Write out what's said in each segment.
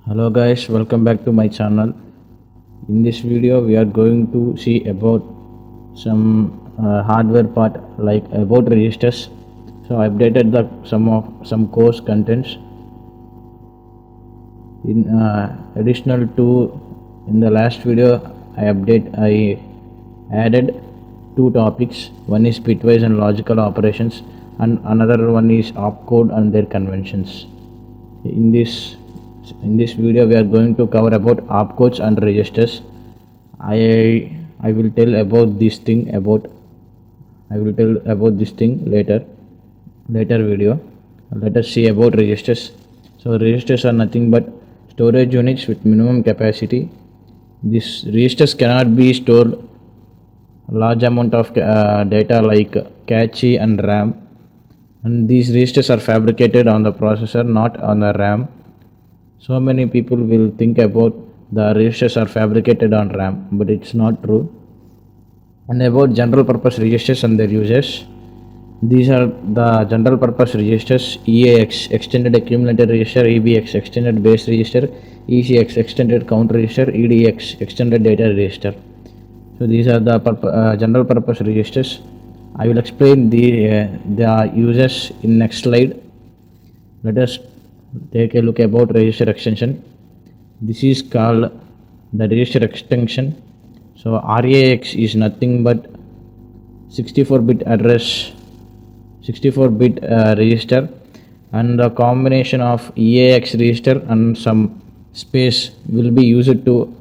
Hello guys, welcome back to my channel. In this video we are going to see about some hardware part like about registers. So I updated the some course contents in additional to in the last video. I added two topics. One is bitwise and logical operations and another one is opcode and their conventions. In this video we are going to cover about opcodes and registers. I will tell about this thing about I will tell about this thing later video. Let us see about registers. So registers are nothing but storage units with minimum capacity. These registers cannot be stored large amount of data like cache and RAM, and these registers are fabricated on the processor, not on the RAM. So many people will think about the registers are fabricated on RAM, but it's not true. And about general purpose registers and their uses, these are the general purpose registers: EAX extended accumulator register, EBX extended base register, ECX extended count register, EDX extended data register. So these are the general purpose registers. I will explain the uses in next slide. Let us take a look about register extension. This is called the register extension. So RAX is nothing but 64-bit address, 64-bit register, and the combination of EAX register and some space will be used to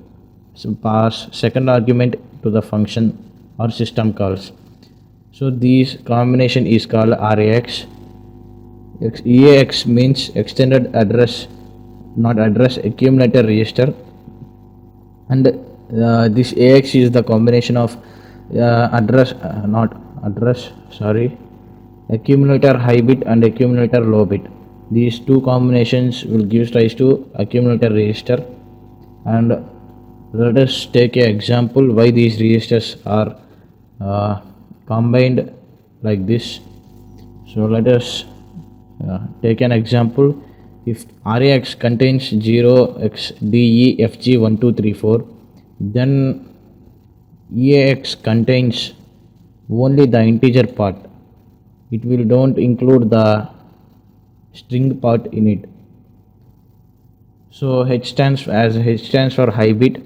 pass second argument to the function or system calls. So this combination is called RAX. EAX means extended address, not address accumulator register, and this AX is the combination of accumulator high bit and accumulator low bit. These two combinations will give rise to accumulator register. And let us take an example why these registers are combined like this. So let us take an example. If RAX contains 0xDEFG1234, then EAX contains only the integer part. It will don't include the string part in it. So H stands for high bit.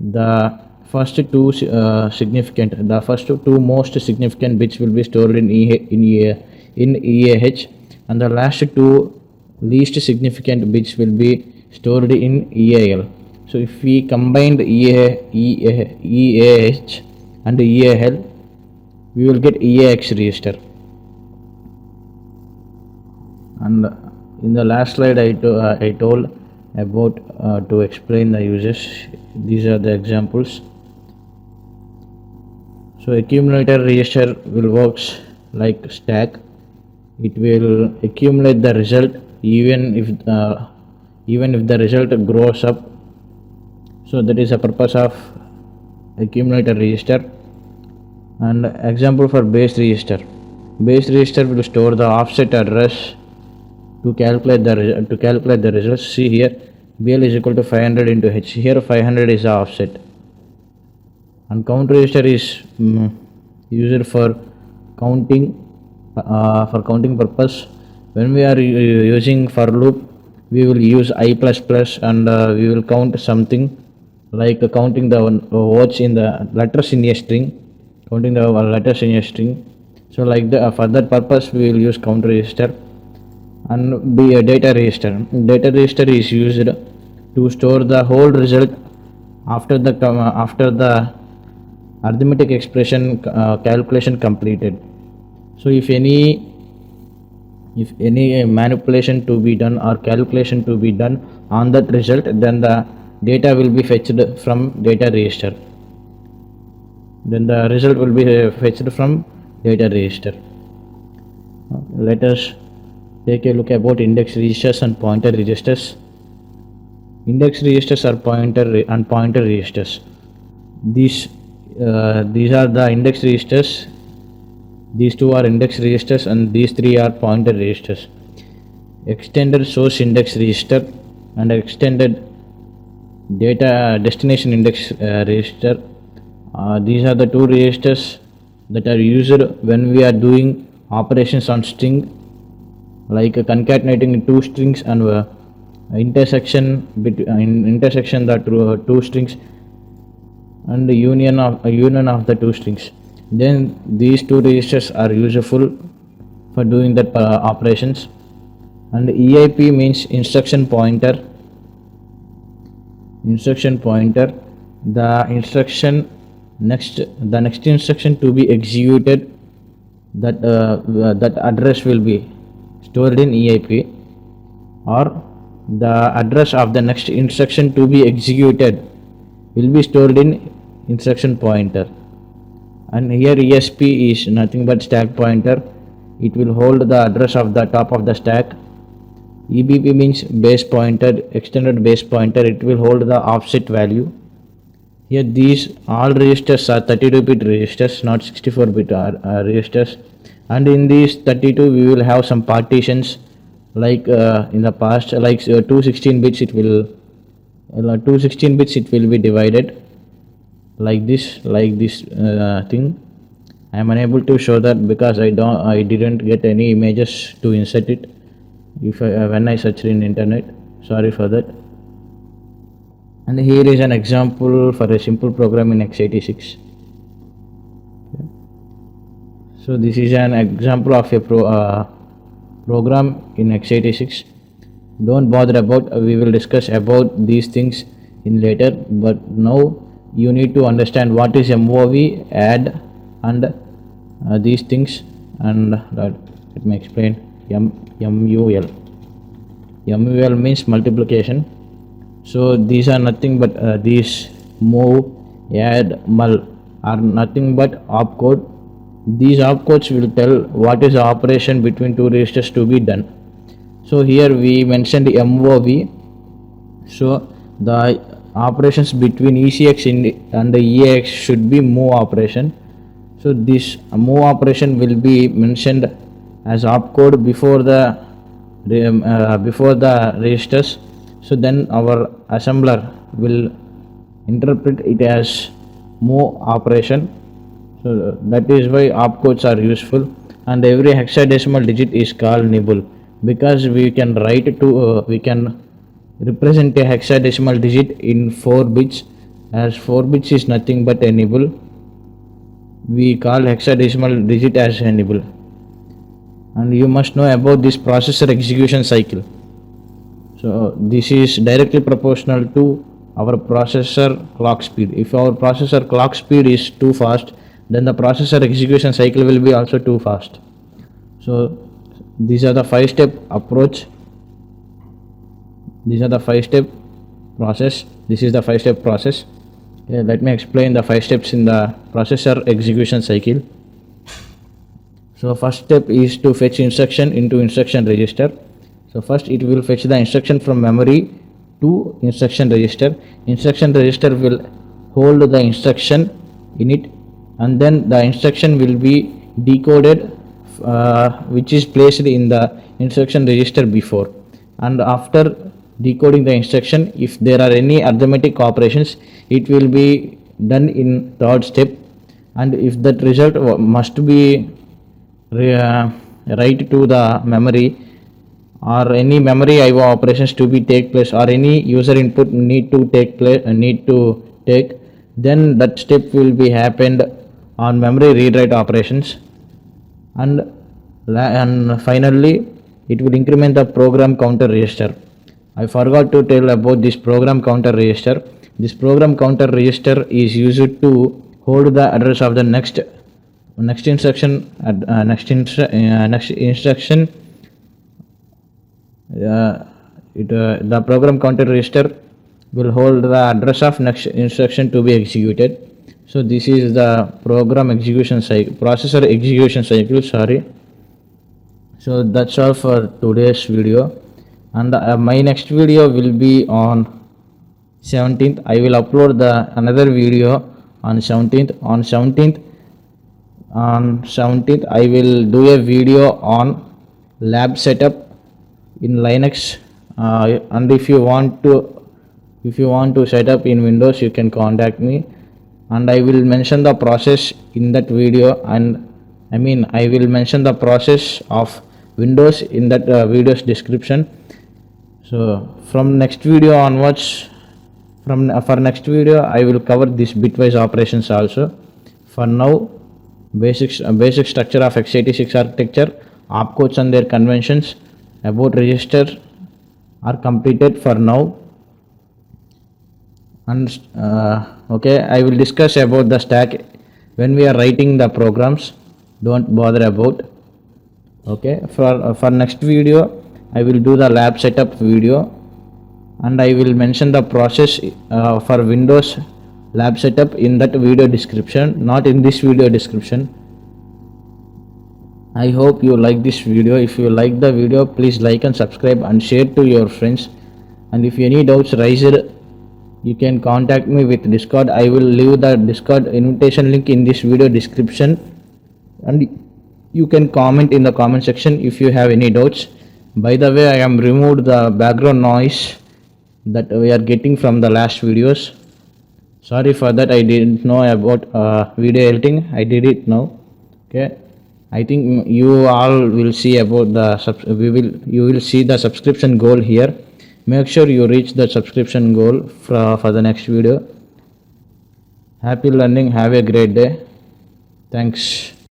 The first two most significant bits will be stored in EAH, and the last two least significant bits will be stored in EAL. So if we combined EAH and EAL, we will get EAX register. And in the last slide I told about to explain the uses. These are the examples. So accumulator register will works like stack. It will accumulate the result even if the result grows up. So that is the purpose of accumulator register. And example for base register. Base register will store the offset address to calculate the results. See here, BL is equal to 500 into H. Here 500 is the offset. And count register is used for counting purpose. When we are using for loop, we will use I++ and we will count something like counting the words in the letters in a string, So like for that purpose we will use count register. And be a data register. Data register is used to store the whole result after the arithmetic expression calculation completed. So if any manipulation to be done or calculation to be done on that result, then the data will be fetched from data register. Then the result will be fetched from data register. Let us take a look about index registers and pointer registers. Index registers are pointer registers. These are the index registers. These two are index registers and these three are pointer registers. Extended source index register and extended data destination index register. These are the two registers that are used when we are doing operations on string, like concatenating two strings and intersection the two strings and the union of the two strings. Then these two registers are useful for doing that operations. And EIP means instruction pointer. The next instruction to be executed, that address will be stored in EIP, or the address of the next instruction to be executed will be stored in instruction pointer. And here ESP is nothing but stack pointer. It will hold the address of the top of the stack. EBP means base pointer, extended base pointer. It will hold the offset value. Here these all registers are 32-bit registers, not 64-bit registers. And in these 32 we will have some partitions, like in the past, like 216 bits it will 216 bits it will be divided like this thing. I am unable to show that because I didn't get any images to insert it when I searched in internet. Sorry for that. And here is an example for a simple program in x86. So this is an example of a program in x86. Don't bother about, we will discuss about these things in later, but now you need to understand what is MOV, add, and these things. And let me explain. MUL means multiplication. So these are nothing but these move, add, mul are nothing but opcode. These opcodes will tell what is the operation between two registers to be done. So here we mentioned MOV. So the operations between ECX and the EAX should be move operation. So this move operation will be mentioned as opcode before the registers. So then our assembler will interpret it as move operation. So that is why opcodes are useful. And every hexadecimal digit is called nibble, because we can we can represent a hexadecimal digit in 4 bits, as 4 bits is nothing but a nibble. We call hexadecimal digit as a nibble. And you must know about this processor execution cycle. So this is directly proportional to our processor clock speed. If our processor clock speed is too fast, then the processor execution cycle will be also too fast. So these are the 5-step approach. These are the 5-step process. This is the 5-step process. Okay, let me explain the 5 steps in the processor execution cycle. So first step is to fetch instruction into instruction register. So first it will fetch the instruction from memory to instruction register. Instruction register will hold the instruction in it, and then the instruction will be decoded, which is placed in the instruction register before. And after decoding the instruction, if there are any arithmetic operations, it will be done in third step. And if that result must be write to the memory, or any memory IO operations to be take place, or any user input need to take, then that step will be happened on memory read-write operations. And finally it will increment the program counter register. I forgot to tell about this program counter register. This program counter register is used to hold the address of the next instruction. The program counter register will hold the address of next instruction to be executed. So this is the program execution cycle, processor execution cycle. Sorry. So that's all for today's video, and my next video will be on 17th. I will upload another video on 17th. On 17th I will do a video on lab setup in Linux and if you want to set up in Windows, you can contact me, and I will mention the process in that video, and I will mention the process of Windows in that video's description. So from next video onwards, for next video I will cover this bitwise operations also. For now, basic structure of x86 architecture, opcodes and their conventions about register are completed for now. And okay, I will discuss about the stack when we are writing the programs. Don't bother about. Okay, for next video I will do the lab setup video, and I will mention the process for Windows lab setup in that video description, not in this video description. I hope you like this video. If you like the video, please like and subscribe and share to your friends. And if any doubts arise, you can contact me with Discord. I will leave the Discord invitation link in this video description, and you can comment in the comment section if you have any doubts. By the way, I am removed the background noise that we are getting from the last videos. Sorry for that, I didn't know about video editing. I did it now. Okay, I think you all will see about the you will see the subscription goal here. Make sure you reach the subscription goal for the next video. Happy learning. Have a great day. Thanks.